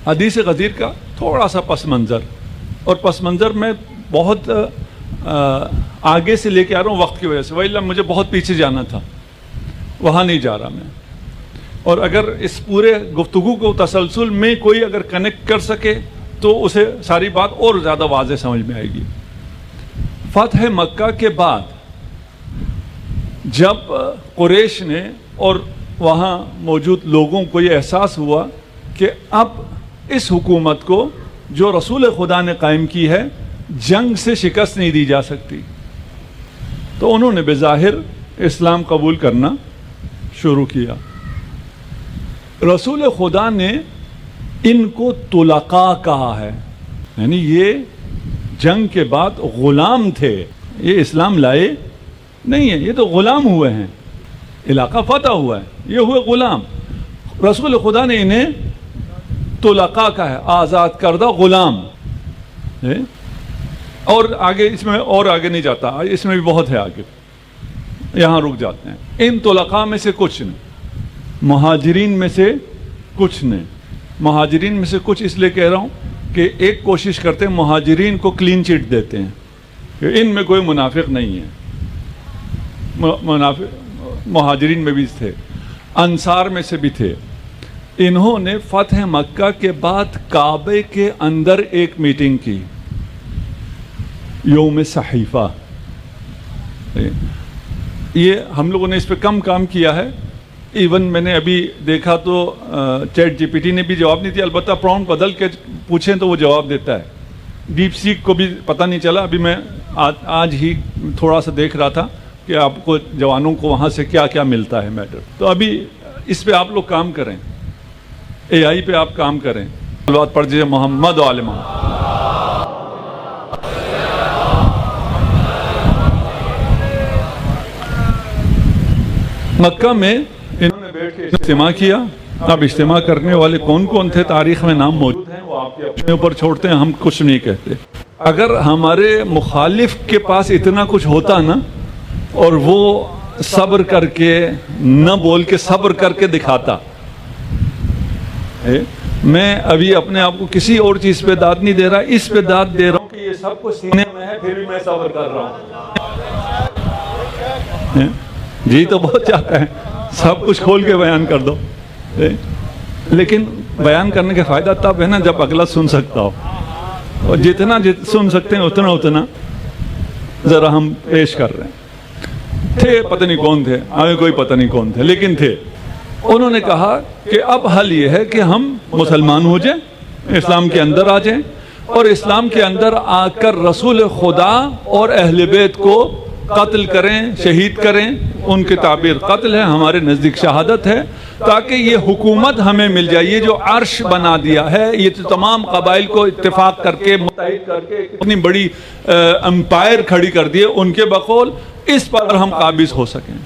حدیث غدیر کا تھوڑا سا پس منظر، اور پس منظر میں بہت آگے سے لے کے آ رہا ہوں وقت کی وجہ سے، وَإِلَّا مجھے بہت پیچھے جانا تھا، وہاں نہیں جا رہا میں۔ اور اگر اس پورے گفتگو کو تسلسل میں کوئی اگر کنیکٹ کر سکے تو اسے ساری بات اور زیادہ واضح سمجھ میں آئے گی۔ فتح مکہ کے بعد جب قریش نے اور وہاں موجود لوگوں کو یہ احساس ہوا کہ اب اس حکومت کو جو رسول خدا نے قائم کی ہے جنگ سے شکست نہیں دی جا سکتی، تو انہوں نے بظاہر اسلام قبول کرنا شروع کیا۔ رسول خدا نے ان کو طلقاء کہا ہے، یعنی یہ جنگ کے بعد غلام تھے، یہ اسلام لائے نہیں ہے، یہ تو غلام ہوئے ہیں، علاقہ فتح ہوا ہے، یہ ہوئے غلام۔ رسول خدا نے انہیں طلقاء کہا ہے، آزاد کردہ غلام۔ اور آگے اس میں اور آگے نہیں جاتا، اس میں بھی بہت ہے آگے، یہاں رک جاتے ہیں۔ ان طلقاء میں سے کچھ نے، مہاجرین میں سے کچھ نے، مہاجرین میں سے کچھ اس لیے کہہ رہا ہوں کہ ایک کوشش کرتے ہیں مہاجرین کو کلین چٹ دیتے ہیں کہ ان میں کوئی منافق نہیں ہے، مہاجرین میں بھی تھے، انصار میں سے بھی تھے۔ انہوں نے فتح مکہ کے بعد کعبے کے اندر ایک میٹنگ کی، یوم صحیفہ۔ یہ ہم لوگوں نے اس پہ کم کام کیا ہے، ایون میں نے ابھی دیکھا تو چیٹ جی پی ٹی نے بھی جواب نہیں دیا، البتہ پراؤنٹ بدل کے پوچھیں تو وہ جواب دیتا ہے۔ ڈیپ سیک کو بھی پتہ نہیں چلا، ابھی میں آج ہی تھوڑا سا دیکھ رہا تھا کہ آپ کو جوانوں کو وہاں سے کیا کیا ملتا ہے میٹر۔ تو ابھی اس پہ آپ لوگ کام کریں، اے آئی پہ آپ کام کریں۔ بات پڑھ جائے محمد و آل محمد۔ مکہ میں انہوں نے بیٹھ کے اجتماع کیا۔ اب اجتماع کرنے والے کون کون تھے تاریخ میں نام موجود ہیں، وہ آپ کے اپنے اوپر چھوڑتے ہیں، ہم کچھ نہیں کہتے۔ اگر ہمارے مخالف کے پاس اتنا کچھ ہوتا نا، اور وہ صبر کر کے نہ بول کے صبر کر کے دکھاتا، میں ابھی اپنے آپ کو کسی اور چیز پہ داد نہیں دے رہا، اس پہ داد دے رہا ہوں کہ یہ سب کچھ سینے میں ہے پھر بھی میں صبر کر رہا ہوں۔ جی تو بہت چاہتا ہے سب کچھ کھول کے بیان کر دو، لیکن بیان کرنے کا فائدہ تب ہے نا جب اگلا سن سکتا ہو، اور جتنا سن سکتے ہیں اتنا ذرا ہم پیش کر رہے ہیں۔ تھے پتہ نہیں کون تھے، ہمیں کوئی پتہ نہیں کون تھے، لیکن تھے۔ انہوں نے کہا کہ اب حل یہ ہے کہ ہم مسلمان ہو جائیں، اسلام کے اندر آ جائیں، اور اسلام کے اندر آ کر رسول خدا اور اہل بیت کو قتل کریں، شہید کریں۔ ان کی تعبیر قتل ہے، ہمارے نزدیک شہادت ہے، تاکہ یہ حکومت ہمیں مل جائے۔ یہ جو عرش بنا دیا ہے، یہ تو تمام قبائل کو اتفاق کر کے متحد کر کے اتنی بڑی امپائر کھڑی کر دیے ان کے بقول، اس پر ہم قابض ہو سکیں۔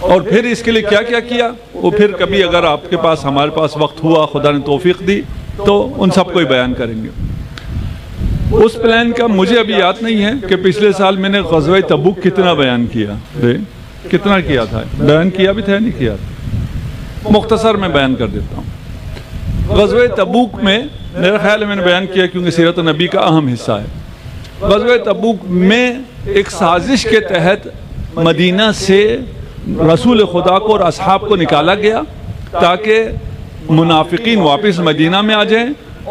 اور پھر اس کے لیے کیا کیا کیا وہ پھر کبھی اگر آپ کے پاس ہمارے پاس وقت ہوا، خدا نے توفیق دی تو ان سب کو ہی بیان کریں گے۔ اس پلان کا مجھے ابھی یاد نہیں ہے کہ پچھلے سال میں نے غزوہ تبوک کتنا بیان کیا، کتنا کیا تھا، بیان کیا بھی تھا نہیں کیا تھا، مختصر میں بیان کر دیتا ہوں۔ غزوہ تبوک میں میرا خیال ہے میں نے بیان کیا کیونکہ سیرت نبی کا اہم حصہ ہے۔ غزوہ تبوک میں ایک سازش کے تحت مدینہ سے رسول خدا کو اور اصحاب کو نکالا گیا تاکہ منافقین واپس مدینہ میں آ جائیں،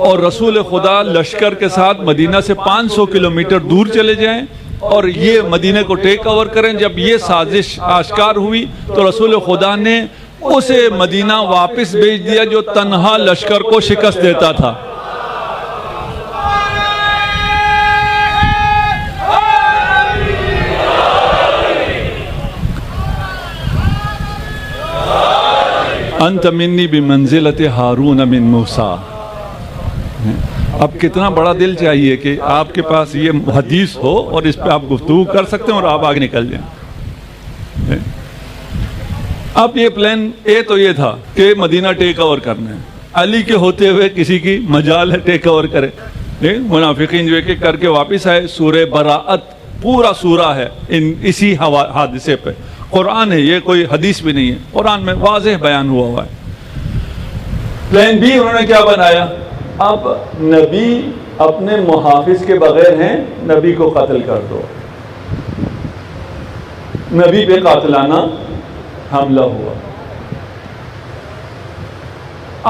اور رسول خدا لشکر کے ساتھ مدینہ سے 500 کلومیٹر دور چلے جائیں اور یہ مدینہ کو ٹیک اوور کریں۔ جب یہ سازش آشکار ہوئی تو رسول خدا نے اسے مدینہ واپس بھیج دیا جو تنہا لشکر کو شکست دیتا تھا۔ انت منی بمنزلت ہارون من موسیٰ۔ اب کتنا بڑا دل چاہیے کہ آپ کے پاس یہ حدیث ہو اور اس پہ آپ گفتگو کر سکتے ہیں اور آپ آگے نکل جائیں۔ اب یہ پلان اے تو یہ تھا کہ مدینہ ٹیک اوور کرنا ہے، علی کے ہوتے ہوئے کسی کی مجال ہے ٹیک اوور کرے، منافقین جو ایک کر کے واپس آئے۔ سورہ براءت پورا سورہ ہے اسی حادثے پہ، قرآن ہے، یہ کوئی حدیث بھی نہیں ہے، قرآن میں واضح بیان ہوا ہے۔ پلان بی انہوں نے کیا بنایا؟ اب نبی اپنے محافظ کے بغیر ہیں، نبی کو قتل کر دو۔ نبی پہ قاتلانہ حملہ ہوا۔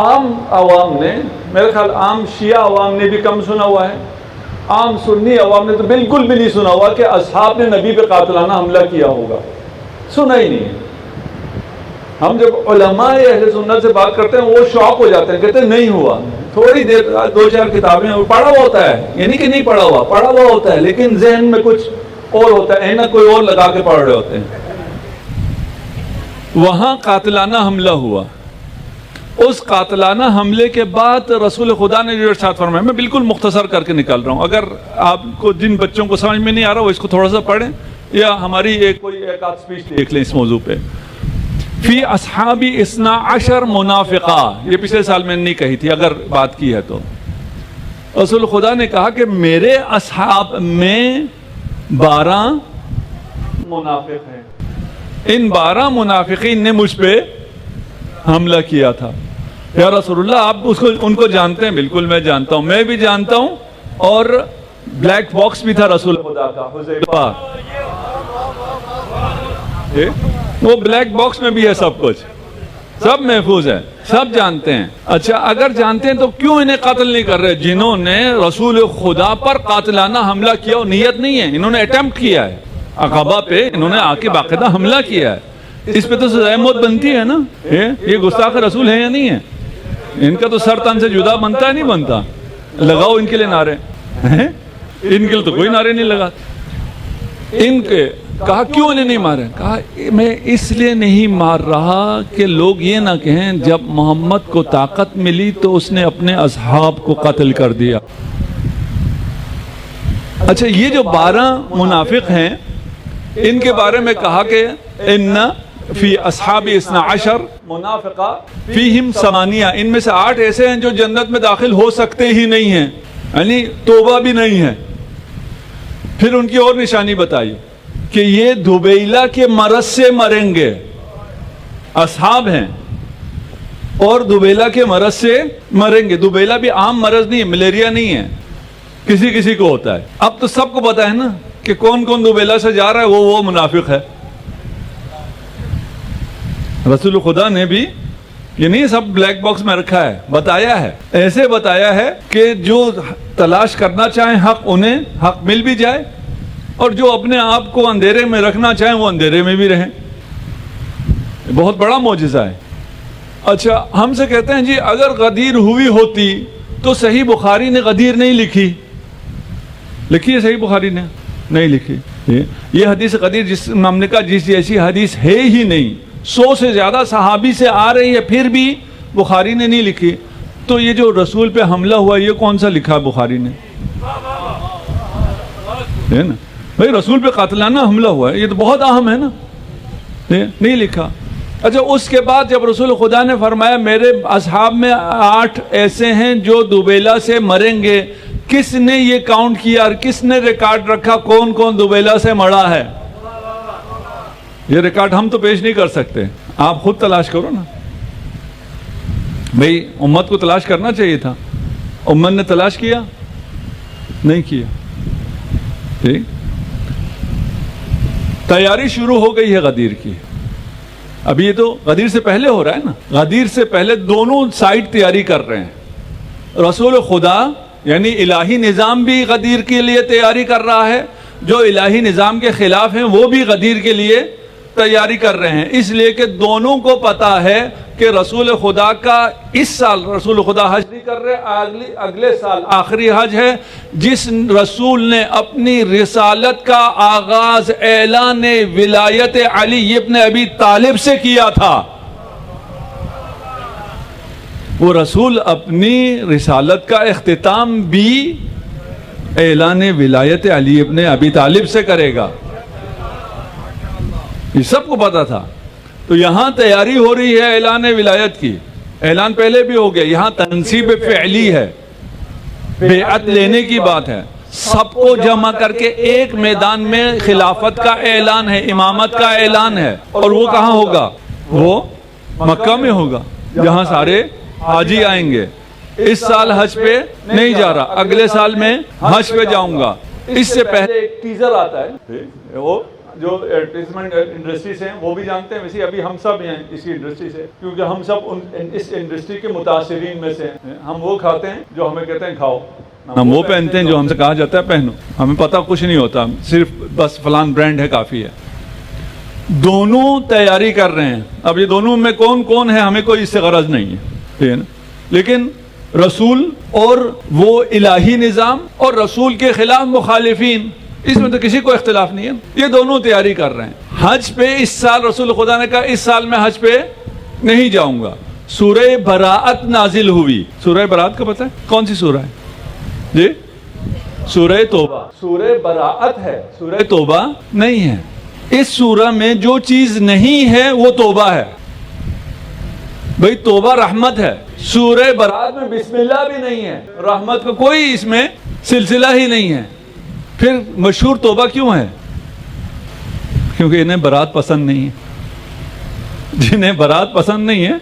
عام عوام نے، میرے خیال عام شیعہ عوام نے بھی کم سنا ہوا ہے، عام سنی عوام نے تو بالکل بھی نہیں سنا ہوا کہ اصحاب نے نبی پہ قاتلانہ حملہ کیا ہوگا، سنا ہی نہیں ہے۔ ہم جب علماء اہل سنت سے بات کرتے ہیں وہ شوق ہو جاتے ہیں، کہتے ہیں نہیں ہوا، تھوڑی دیر 2-4 کتابیں پڑھا ہوا ہوتا ہے، یعنی کہ نہیں پڑھا ہوا ہوتا ہے، لیکن ذہن میں کچھ اور ہوتا ہے، نہ کوئی اور لگا کے پڑھ رہے ہوتے ہیں۔ وہاں قاتلانہ حملہ ہوا۔ اس قاتلانہ حملے کے بعد رسول خدا نے جو ارشاد فرمایا، میں بالکل مختصر کر کے نکال رہا ہوں، اگر آپ کو جن بچوں کو سمجھ میں نہیں آ رہا وہ اس کو تھوڑا سا پڑھیں یا ہماری ایک آدھ سپیچ دیکھ لیں اس موضوع پہ۔ فی اصحابی 12 منافقہ، یہ پچھلے سال میں نے نہیں کہی تھی، اگر بات کی ہے تو رسول خدا نے کہا کہ میرے اصحاب میں 12 منافق ہیں، ان 12 منافقین نے مجھ پہ حملہ کیا تھا۔ یا رسول اللہ آپ ان کو جانتے ہیں؟ بالکل میں جانتا ہوں، میں بھی جانتا ہوں، اور بلیک باکس بھی تھا رسول خدا کا، حذیفہ، وہ بلیک باکس میں بھی ہے، سب کچھ سب محفوظ ہے، سب جانتے ہیں۔ اچھا اگر جانتے ہیں تو کیوں انہیں قتل نہیں کر رہے؟ جنہوں نے رسول خدا پر قاتلانہ حملہ کیا، وہ نیت نہیں ہے، انہوں نے اٹیمپٹ کیا ہے، عقبہ پہ انہوں نے آ کے باقاعدہ حملہ کیا ہے، اس پہ تو سزائے موت بنتی ہے نا۔ یہ گستاخ رسول ہیں یا نہیں ہے؟ ان کا تو سر تن سے جدا بنتا ہے، نہیں بنتا؟ لگاؤ ان کے لیے نعرے، ان کے لیے تو کوئی نعرے نہیں لگا۔ ان کے کہا کیوں انہیں نہیں مارے؟ کہا میں اس لیے نہیں مار رہا کہ لوگ یہ نہ کہیں جب محمد کو طاقت ملی تو اس نے اپنے اصحاب کو قتل کر دیا۔ اچھا یہ جو 12 منافق ہیں ان کے بارے میں کہا کہ ان فی اصحاب 12 منافقہ فیہم 8، ان میں سے 8 ایسے ہیں جو جنت میں داخل ہو سکتے ہی نہیں ہیں، یعنی توبہ بھی نہیں ہے۔ پھر ان کی اور نشانی بتائی کہ یہ دبیلا کے مرض سے مریں گے، اصحاب ہیں اور دبیلا کے مرض سے مریں گے۔ دبیلا بھی عام مرض نہیں ہے، ملیریا نہیں ہے، کسی کو ہوتا ہے۔ اب تو سب کو پتا ہے نا کہ کون کون دبیلا سے جا رہا ہے، وہ منافق ہے۔ رسول خدا نے بھی یہ نہیں سب بلیک باکس میں رکھا ہے، بتایا ہے، ایسے بتایا ہے کہ جو تلاش کرنا چاہیں حق انہیں حق مل بھی جائے، اور جو اپنے آپ کو اندھیرے میں رکھنا چاہیں وہ اندھیرے میں بھی رہیں۔ بہت بڑا معجزہ ہے۔ اچھا ہم سے کہتے ہیں جی اگر غدیر ہوئی ہوتی تو صحیح بخاری نے غدیر نہیں لکھی ہے، صحیح بخاری نے نہیں لکھی یہ حدیث غدیر، جس ہم نے کہا جس جیسی حدیث ہے ہی نہیں، 100 سے زیادہ صحابی سے آ رہی ہے، پھر بھی بخاری نے نہیں لکھی، تو یہ جو رسول پہ حملہ ہوا یہ کون سا لکھا بخاری نے؟ ہے نا بھائی، رسول پہ قاتلانہ حملہ ہوا ہے، یہ تو بہت اہم ہے نا، نہیں لکھا۔ اچھا اس کے بعد جب رسول خدا نے فرمایا میرے اصحاب میں 8 ایسے ہیں جو دوبیلا سے مریں گے، کس نے یہ کاؤنٹ کیا اور کس نے ریکارڈ رکھا کون کون دوبیلا سے مڑا ہے؟ یہ ریکارڈ ہم تو پیش نہیں کر سکتے، آپ خود تلاش کرو نا بھئی، امت کو تلاش کرنا چاہیے تھا، امت نے تلاش کیا نہیں کیا۔ ٹھیک، تیاری شروع ہو گئی ہے غدیر کی، ابھی یہ تو غدیر سے پہلے ہو رہا ہے نا، غدیر سے پہلے دونوں سائڈ تیاری کر رہے ہیں۔ رسول خدا یعنی الہی نظام بھی غدیر کے لیے تیاری کر رہا ہے، جو الہی نظام کے خلاف ہیں وہ بھی غدیر کے لیے تیاری کر رہے ہیں، اس لیے کہ دونوں کو پتا ہے کہ رسول خدا کا اس سال رسول خدا حج نہیں کر رہے، اگلے سال آخری حج ہے، جس رسول نے اپنی رسالت کا آغاز اعلان ولایت علی ابن ابی طالب سے کیا تھا، وہ رسول اپنی رسالت کا اختتام بھی اعلان ولایت علی ابن ابی طالب سے کرے گا، یہ سب کو پتا تھا۔ تو یہاں تیاری ہو رہی ہے اعلان ولایت کی، اعلان پہلے بھی ہو گیا، یہاں تنصیب فعلی ہے، بیعت لینے کی بات ہے، سب کو جمع کر کے ایک میدان میں خلافت کا اعلان ہے، امامت کا اعلان ہے، اور وہ کہاں ہوگا؟ وہ مکہ میں ہوگا، جہاں سارے حاجی آئیں گے. اس سال حج پہ نہیں جا رہا, اگلے سال میں حج پہ جاؤں گا. اس سے پہلے ایک ٹیزر آتا ہے, وہ جو ایڈورٹیزمنٹ انڈسٹریز ہیں وہ بھی جانتے ہیں, ویسے ابھی ہم سب ہیں اسی انڈسٹری سے, کیونکہ ہم سب اس انڈسٹری کے متاثرین میں سے ہیں. ہم وہ کھاتے ہیں جو ہمیں کہتے ہیں کھاؤ, ہم وہ پہنتے ہیں جو ہم سے کہا جاتا ہے پہنو. ہمیں پتہ کچھ نہیں ہوتا, صرف بس فلان برانڈ ہے کافی ہے. دونوں تیاری کر رہے ہیں. اب یہ دونوں میں کون کون ہے ہمیں کوئی اس سے غرض نہیں ہے, ٹھیک ہے نا. لیکن رسول اور وہ الہی نظام اور رسول کے خلاف مخالفین, اس میں تو کسی کو اختلاف نہیں ہے. یہ دونوں تیاری کر رہے ہیں. حج پہ اس سال رسول خدا نے کہا اس سال میں حج پہ نہیں جاؤں گا. سورہ براءت نازل ہوئی. سورہ براءت کا پتہ ہے کون سی سورہ ہے جی؟ سورہ توبہ. سورہ براءت ہے, سورہ توبہ نہیں ہے. اس سورہ میں جو چیز نہیں ہے وہ توبہ ہے. بھئی توبہ رحمت ہے. سورہ براءت میں بسم اللہ بھی نہیں ہے, رحمت کا کوئی اس میں سلسلہ ہی نہیں ہے. پھر مشہور توبہ کیوں ہے؟ کیونکہ انہیں برات پسند نہیں ہے. جنہیں برات پسند نہیں ہے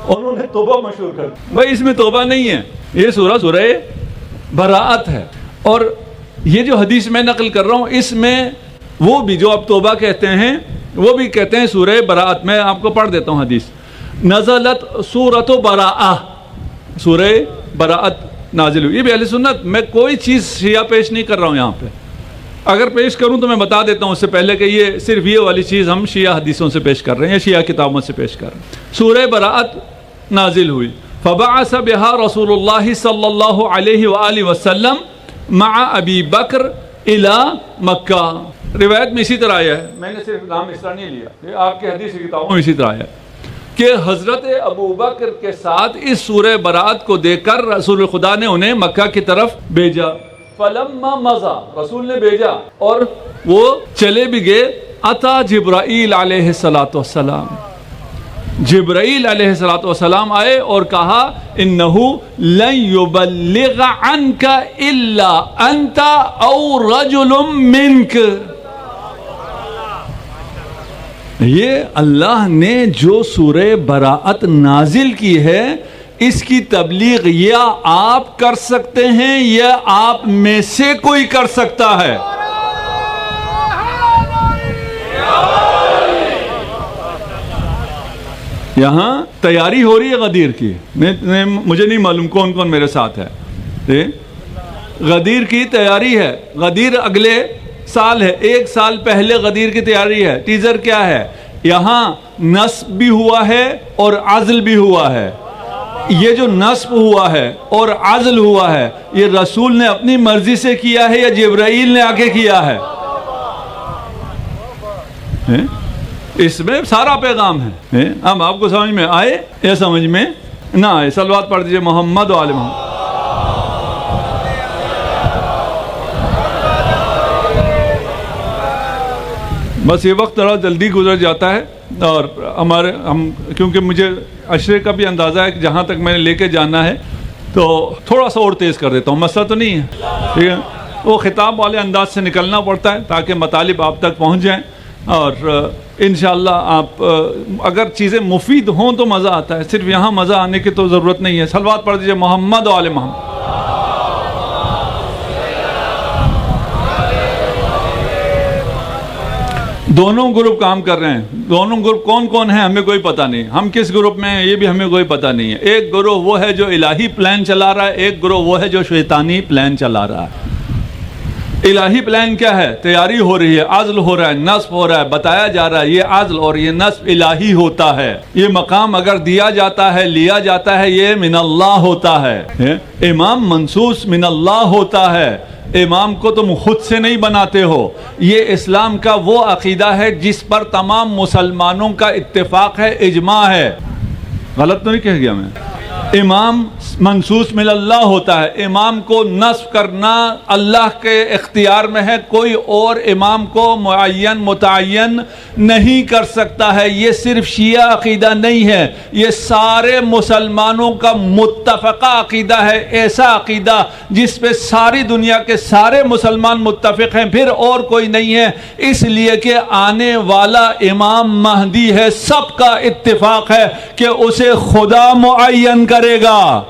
انہوں نے توبہ مشہور کر دی. بھئی اس میں توبہ نہیں ہے. یہ سورہ براءت ہے. اور یہ جو حدیث میں نقل کر رہا ہوں اس میں وہ بھی جو اب توبہ کہتے ہیں وہ بھی کہتے ہیں سورہ براءت. میں آپ کو پڑھ دیتا ہوں حدیث. نزلت سورۃ براءہ, سورہ براءت نازل ہوئی. یہ بھی اہل سنت, میں کوئی چیز شیعہ پیش نہیں کر رہا ہوں یہاں پہ. اگر پیش کروں تو میں بتا دیتا ہوں اس سے پہلے کہ یہ صرف یہ والی چیز ہم شیعہ حدیثوں سے پیش کر رہے ہیں یا شیعہ کتابوں سے پیش کر رہے ہیں. سورہ براءت نازل ہوئی. فبعث بها رسول اللہ صلی اللہ علیہ وآلہ وسلم مع ابی بکر الى مکہ. روایت میں اسی طرح آیا ہے, میں نے صرف نام اس طرح نہیں لیا, یہ آپ کے حدیث کی کتابوں میں اسی طرح آیا ہے کہ حضرت ابو بکر کے ساتھ اس سورہ براءت کو دیکھ کر رسول خدا نے انہیں مکہ کی طرف بھیجا. فلما مضى, رسول نے بھیجا اور وہ چلے بھی گئے. اتا جبرائیل علیہ السلام, جبرائیل علیہ السلام آئے اور کہا انہو لن یبلغ عنک الا انت او رجل منک. یہ اللہ نے جو سورہ براءت نازل کی ہے اس کی تبلیغ یا آپ کر سکتے ہیں یا آپ میں سے کوئی کر سکتا ہے. یہاں تیاری ہو رہی ہے غدیر کی. مجھے نہیں معلوم کون کون میرے ساتھ ہے. غدیر کی تیاری ہے. غدیر اگلے سال ہے, ایک سال پہلے غدیر کی تیاری ہے. ٹیزر کیا ہے؟ یہاں نصب بھی ہوا ہے اور عزل بھی ہوا ہے. یہ جو نصب ہوا ہے اور عزل ہوا ہے یہ رسول نے اپنی مرضی سے کیا ہے یا جبرائیل نے آ کے کیا ہے؟ اس میں سارا پیغام ہے. اب آپ کو سمجھ میں آئے یا سمجھ میں نہ آئے, صلوات پڑھ دیجئے محمد و آل محمد. بس یہ وقت تھوڑا جلدی گزر جاتا ہے اور ہم کیونکہ مجھے عشرے کا بھی اندازہ ہے کہ جہاں تک میں نے لے کے جانا ہے تو تھوڑا سا اور تیز کر دیتا ہوں. مسئلہ تو نہیں ہے, ٹھیک ہے. وہ خطاب والے انداز سے نکلنا پڑتا ہے تاکہ مطالب آپ تک پہنچ جائیں اور انشاءاللہ آپ اگر چیزیں مفید ہوں تو مزہ آتا ہے. صرف یہاں مزہ آنے کی تو ضرورت نہیں ہے. صلوات پڑھ دیجئے محمد و آل محمد. دونوں گروپ کام کر رہے ہیں. دونوں گروپ کون کون ہیں ہمیں کوئی پتہ نہیں. ہم کس گروپ میں ہیں یہ بھی ہمیں کوئی پتہ نہیں ہے. ایک گروہ وہ ہے جو الہی پلان چلا رہا ہے, ایک گروہ وہ ہے جو شیطانی پلان چلا رہا ہے. الہی پلان کیا ہے؟ تیاری ہو رہی ہے, عزل ہو رہا ہے, نصب ہو رہا ہے, بتایا جا رہا ہے یہ عزل اور یہ نصب الہی ہوتا ہے. یہ مقام اگر دیا جاتا ہے, لیا جاتا ہے, یہ من اللہ ہوتا ہے. امام منصوص من اللہ ہوتا ہے. امام کو تم خود سے نہیں بناتے ہو. یہ اسلام کا وہ عقیدہ ہے جس پر تمام مسلمانوں کا اتفاق ہے, اجماع ہے. غلط تو نہیں کہہ گیا میں؟ امام منصوص من اللہ ہوتا ہے. امام کو نصب کرنا اللہ کے اختیار میں ہے, کوئی اور امام کو معین متعین نہیں کر سکتا ہے. یہ صرف شیعہ عقیدہ نہیں ہے, یہ سارے مسلمانوں کا متفقہ عقیدہ ہے. ایسا عقیدہ جس پہ ساری دنیا کے سارے مسلمان متفق ہیں, پھر اور کوئی نہیں ہے. اس لیے کہ آنے والا امام مہدی ہے, سب کا اتفاق ہے کہ اسے خدا معین کا کرے گا.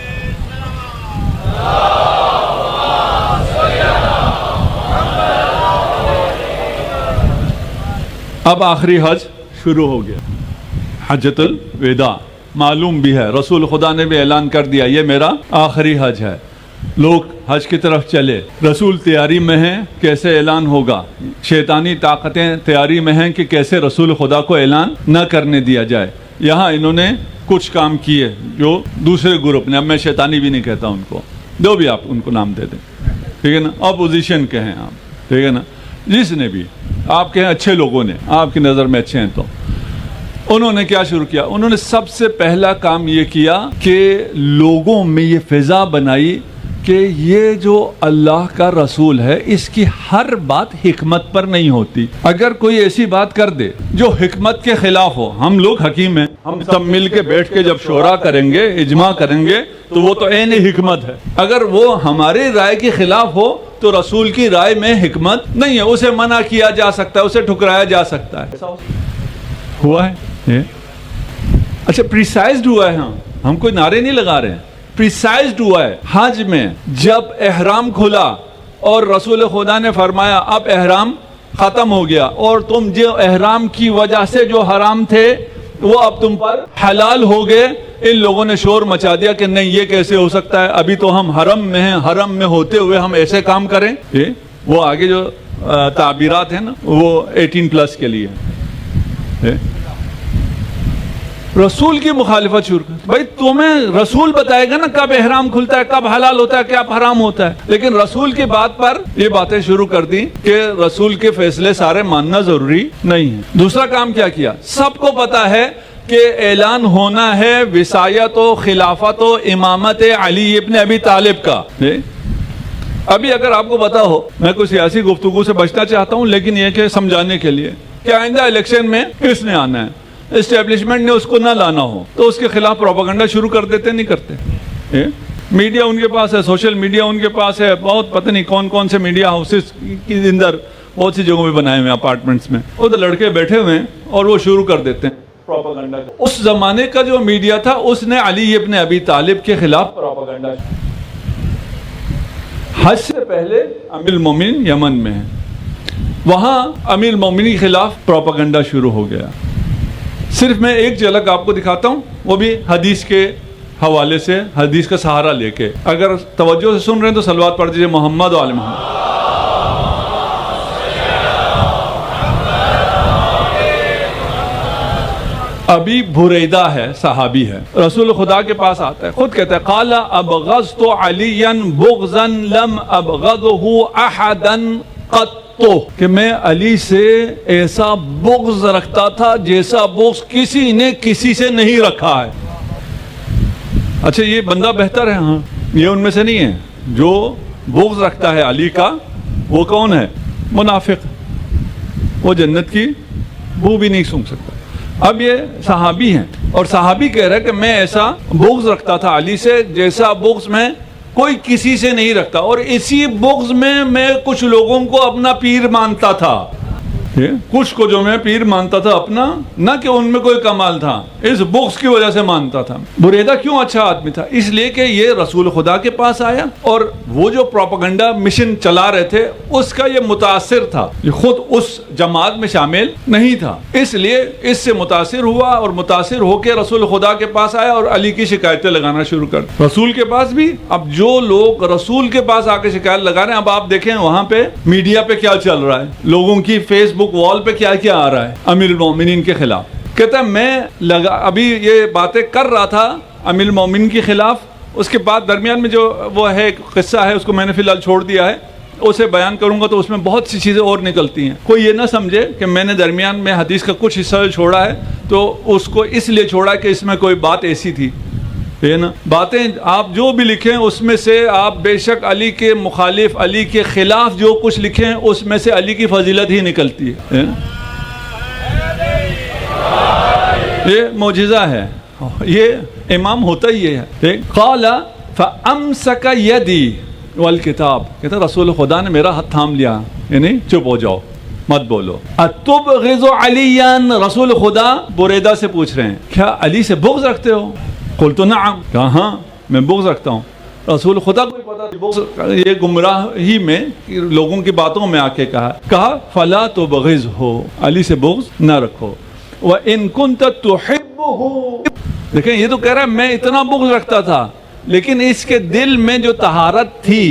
اب آخری حج شروع ہو گیا، حجۃ الوداع. معلوم بھی ہے، رسول خدا نے بھی اعلان کر دیا یہ میرا آخری حج ہے. لوگ حج کی طرف چلے، رسول تیاری میں ہیں کیسے اعلان ہوگا، شیطانی طاقتیں تیاری میں ہیں کہ کیسے رسول خدا کو اعلان نہ کرنے دیا جائے. یہاں انہوں نے کچھ کام کیے جو دوسرے گروپ نے، اب میں شیطانی بھی نہیں کہتا ان کو، جو بھی آپ ان کو نام دے دیں، ٹھیک ہے نا، اپوزیشن کے ہیں آپ، ٹھیک ہے نا، جس نے بھی آپ کے اچھے لوگوں نے، آپ کی نظر میں اچھے ہیں، تو انہوں نے کیا شروع کیا؟ انہوں نے سب سے پہلا کام یہ کیا کہ لوگوں میں یہ فضا بنائی کہ یہ جو اللہ کا رسول ہے اس کی ہر بات حکمت پر نہیں ہوتی. اگر کوئی ایسی بات کر دے جو حکمت کے خلاف ہو، ہم لوگ حکیم ہیں، ہم سب مل کے بیٹھ کے جب شورا کریں گے، اجماع کریں گے، تو وہ تو عین حکمت ہے. اگر وہ ہماری رائے کے خلاف ہو تو رسول کی رائے میں حکمت نہیں ہے، اسے منع کیا جا سکتا ہے، اسے ٹھکرایا جا سکتا ہے. ہوا ہے یہ؟ اچھا پریسائزڈ ہوا ہے. ہم کوئی نعرے نہیں لگا رہے ہیں، پریسائزڈ ہوا ہے. حج میں جب احرام کھلا اور رسول خدا نے فرمایا اب احرام ختم ہو گیا اور تم جو احرام کی وجہ سے جو حرام تھے وہ اب تم پر حلال ہو گئے، ان لوگوں نے شور مچا دیا کہ نہیں یہ کیسے ہو سکتا ہے، ابھی تو ہم حرم میں ہیں، حرم میں ہوتے ہوئے ہم ایسے کام کریں. وہ آگے جو تعبیرات ہیں نا وہ 18+ کے لیے. رسول کی مخالفت شروع کر. بھائی تمہیں رسول بتائے گا نا کب احرام کھلتا ہے، کب حلال ہوتا ہے، کب حرام ہوتا ہے. لیکن رسول کی بات پر یہ باتیں شروع کر دی کہ رسول کے فیصلے سارے ماننا ضروری نہیں ہے. دوسرا کام کیا کیا؟ سب کو پتا ہے کہ اعلان ہونا ہے وصایت و خلافت و امامت علی ابن ابی طالب کا. ابھی اگر آپ کو پتا ہو، میں کوئی سیاسی گفتگو سے بچنا چاہتا ہوں لیکن یہ کہ سمجھانے کے لیے کہ آئندہ الیکشن میں کس نے آنا ہے، اسٹیبلشمنٹ نے اس کو نہ لانا ہو تو اس کے خلاف پروپیگنڈا شروع کر دیتے، نہیں کرتے. میڈیا ان کے پاس ہے، سوشل میڈیا ان کے پاس ہے، بہت پتہ نہیں کون کون سے میڈیا ہاؤسز کی اندر بہت سی جگہوں پہ بنائے ہوئے اپارٹمنٹس میں، ادھر لڑکے بیٹھے ہوئے ہیں اور وہ شروع کر دیتے ہیں پروپیگنڈا. اس زمانے کا جو میڈیا تھا اس نے علی ابن ابی طالب کے خلاف پروپیگنڈا. حج سے پہلے امیر المومنین یمن میں ہے، وہاں امیر المومنین کے خلاف پروپیگنڈا شروع ہو گیا. صرف میں ایک جھلک آپ کو دکھاتا ہوں، وہ بھی حدیث کے حوالے سے، حدیث کا سہارا لے کے. اگر توجہ سے سن رہے ہیں تو صلوات پڑھ دیجئے محمد و آل محمد. ابھی بریدہ ہے، صحابی ہے، رسول خدا کے پاس آتا ہے، خود کہتا ہے قال ابغضت علیا بغضا لم ابغضه احدا قط، کہ میں علی سے ایسا بغض رکھتا تھا جیسا بغض کسی نے کسی سے نہیں رکھا ہے. اچھا یہ بندہ بہتر ہے؟ ہاں، یہ ان میں سے نہیں ہے. جو بغض رکھتا ہے علی کا وہ کون ہے؟ منافق. وہ جنت کی بو بھی نہیں سونگھ سکتا. اب یہ صحابی ہیں اور صحابی کہہ رہے کہ میں ایسا بغض رکھتا تھا علی سے جیسا بغض میں کوئی کسی سے نہیں رکھتا، اور اسی بغض میں کچھ لوگوں کو اپنا پیر مانتا تھا. کچھ کو جو میں پیر مانتا تھا اپنا، نہ کہ ان میں کوئی کمال تھا، اس بغض کی وجہ سے مانتا تھا. بریدہ کیوں اچھا آدمی تھا؟ اس لیے کہ یہ رسول خدا کے پاس آیا اور وہ جو پروپیگنڈا مشن چلا رہے تھے اس کا یہ متاثر تھا، یہ خود اس جماعت میں شامل نہیں تھا، اس لیے اس سے متاثر ہوا اور متاثر ہو کے رسول خدا کے پاس آیا اور علی کی شکایتیں لگانا شروع کر. رسول کے پاس بھی اب جو لوگ رسول کے پاس آ کے شکایت لگا رہے ہیں، اب آپ دیکھیں وہاں پہ میڈیا پہ کیا چل رہا ہے، لوگوں کی فیس بک وال پہ کیا کیا آ رہا ہے امیر المومنین کے خلاف. کہتا ہے میں ابھی یہ باتیں کر رہا تھا امیر المومنین کے خلاف، اس کے بعد درمیان میں جو وہ ہے ایک قصہ ہے، اس کو میں نے فی الحال چھوڑ دیا ہے، اسے بیان کروں گا تو اس میں بہت سی چیزیں اور نکلتی ہیں. کوئی یہ نہ سمجھے کہ میں نے درمیان میں حدیث کا کچھ حصہ چھوڑا ہے تو اس کو اس لیے چھوڑا کہ اس میں کوئی بات ایسی تھی. نا باتیں آپ جو بھی لکھیں اس میں سے آپ بے شک علی کے مخالف، علی کے خلاف جو کچھ لکھیں اس میں سے علی کی فضیلت ہی نکلتی ہے. یہ معجزہ ہے، یہ امام ہوتا ہی ہے. قال فامسک یدی والکتاب، کہتا رسول خدا نے میرا ہاتھ تھام لیا، یعنی چپ ہو جاؤ مت بولو. اتبغض علیا، رسول خدا بریدہ سے پوچھ رہے ہیں کیا علی سے بغض رکھتے ہو؟ قلت نعم، کہا ہاں میں بغض رکھتا ہوں۔ رسول خدا کو پتا بغض، یہ گمراہی میں لوگوں کی باتوں میں آ کے کہا فلا تبغضہ، علی سے بغض نہ رکھو، وَإِن كُنْتَ تُحِبُّهُ، دیکھیں یہ تو کہہ رہا ہے میں اتنا بغض رکھتا تھا، لیکن اس کے دل میں جو طہارت تھی۔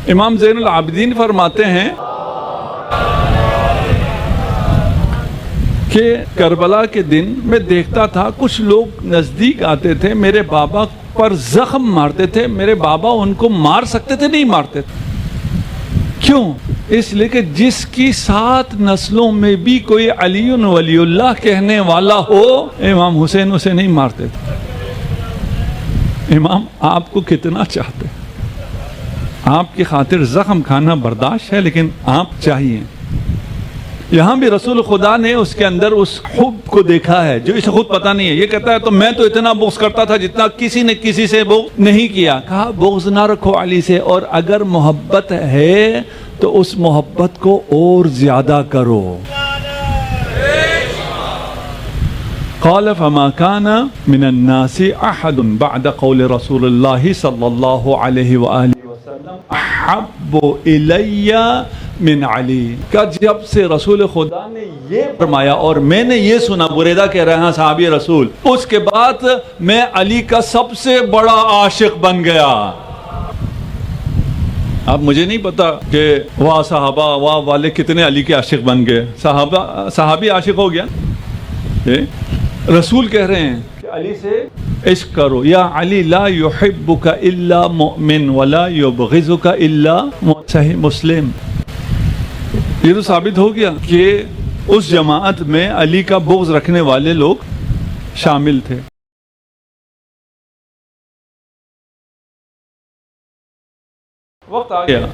امام زین العابدین فرماتے ہیں کہ کربلا کے دن میں دیکھتا تھا کچھ لوگ نزدیک آتے تھے، میرے بابا پر زخم مارتے تھے، میرے بابا ان کو مار سکتے تھے، نہیں مارتے تھے۔ کیوں؟ اس لیے کہ جس کی 7 نسلوں میں بھی کوئی علی ولی اللہ کہنے والا ہو، امام حسین اسے نہیں مارتے تھے۔ امام آپ کو کتنا چاہتے، آپ کی خاطر زخم کھانا برداشت ہے، لیکن آپ چاہیے۔ یہاں بھی رسول خدا نے اس کے اندر اس حب کو دیکھا ہے جو اسے خود پتہ نہیں ہے۔ یہ کہتا ہے تو میں تو اتنا بغض کرتا تھا جتنا کسی نے کسی سے بغض نہیں کیا۔ کہا بغض نہ رکھو علی سے، اور اگر محبت ہے تو اس محبت کو اور زیادہ کرو۔ قال فما كان من الناس احد بعد قول رسول الله صلى الله عليه وآلہ وسلم احب الی من علی، کہ جب سے رسول خدا نے یہ فرمایا اور میں نے یہ سنا، بریدہ کہہ رہے ہیں صحابی رسول، اس کے بعد میں علی کا سب سے بڑا عاشق بن گیا۔ اب مجھے نہیں پتا کہ واہ صحابہ واہ والے کتنے علی کے عاشق بن گئے، صحابی عاشق ہو گیا۔ رسول کہہ رہے ہیں کہ علی سے عشق کرو، یا علی لا یحبک الا مؤمن ولا یبغضک الا صحیح مسلم۔ یہ تو ثابت ہو گیا کہ اس جماعت میں علی کا بغض رکھنے والے لوگ شامل تھے۔ وقت آ گیا،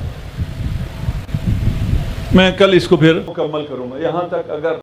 میں کل اس کو پھر مکمل کروں گا۔ یہاں تک اگر